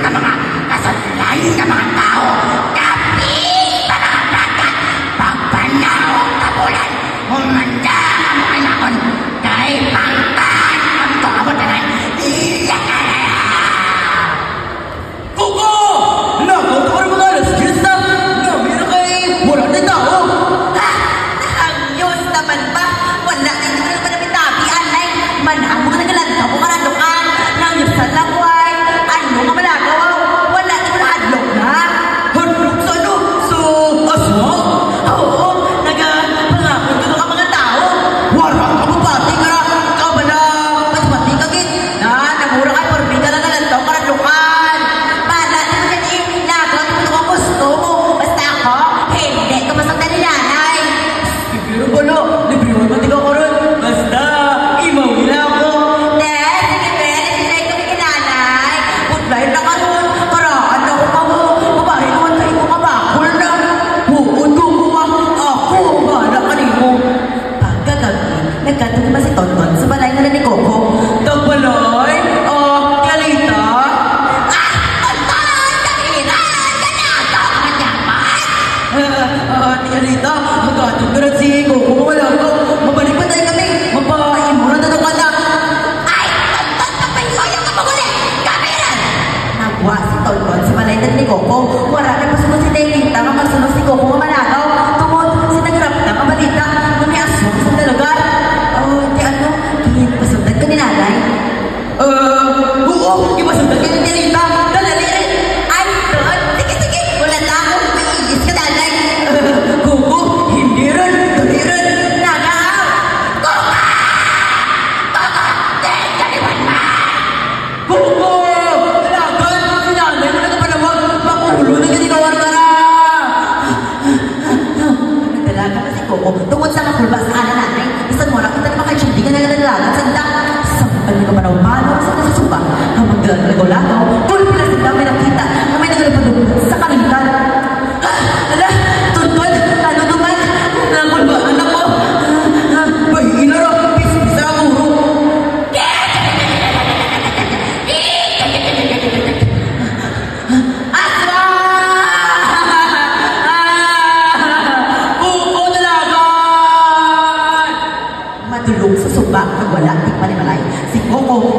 ka mga kasadlay ka mga tao. Kapit pa mga bagat. Pagpanaw ka bulan. Humanda ang mga nakon. Kay pangkan ang tukabutan. Iya ka na. Kuko! Nakot ko rin mga alas gilsa. Namin na kay wala na tao. Ang Diyos naman ba? Wala na yung mga pinapitabi, anay. Manang mga nagalanta mo karadukan. Nang Diyos sa lakway. Ano nga malagaw? Wala na yung hadlok na. Hadlok sa ano? Sa aswang? Oo, nagpangakot ko ka mga tao. Wala ka mo pati ka. Kabala. Mas pati kagit. Namura ka porbi ka nagalanta mo karadukan. Bala, di mo dyan nagawa mo kung gusto mo. Basta ako, hindi ka masakta ni nanay. Pero wala. Libriwan pati ka ko ron. Basta, imaw nila ako. Sige, pwede. Sinay kami kinanay. Putlahin na ka nun. Karaan na ko ka mo. Babae naman tayo ko kabakol na. Huwag ko kuma. Ako ang bahala kanino. Pagkagabi, nagkatong ba si Tonton sa balay nila ni Coco? Tagbalay? Kalita? Tonton! Kapiran! Ganado! Manyaman! Kalita, magkatong ka rin si Coco. Wala ko. Mabalik pa tayo kami. Mapaimuran na naman na. Ay! Tonton! Kapayloyo ka maguli! Kapiran! Nagwa si Tonton sa balay nila ni Coco. Wala na pasunod si Nelita nga magsunod si Coco nga managaw. Tungod si nagrap na kabalita na may aswang sa dalagar. Di ano? Pasundan ka ni nanay? Oo, ipasundan ka ni Kalita. Dali! Ay! Don! Sige! Wala na ako! Maiinis ka nanay! Coco, hindi rin. Dali rin. Nagaw! Kuka! Kuka! Dahil kaliwan na! Coco! Talagan! Sinanay mo na kapanawag. Makulo na ginigawar ka na. Nagdalaga na si Coco. Tungkol sa makulba sa kanan nanay. Isang mo lang kita na makaitsindi ka na nagdalaga. Sanda! Sampal niyo ka manaw-mano sa nasusuba. Ang magdalaga-lagaw. Tuloy pila sa dami nakita na may nagdalaga sa kalangitan. Ala! Tonton! Ano naman? Nakulbaan ako. Bahina rin. Bisa sa muro. Coco, talagan! Matulog sa suba, nagwala, di manimalay. Si Coco,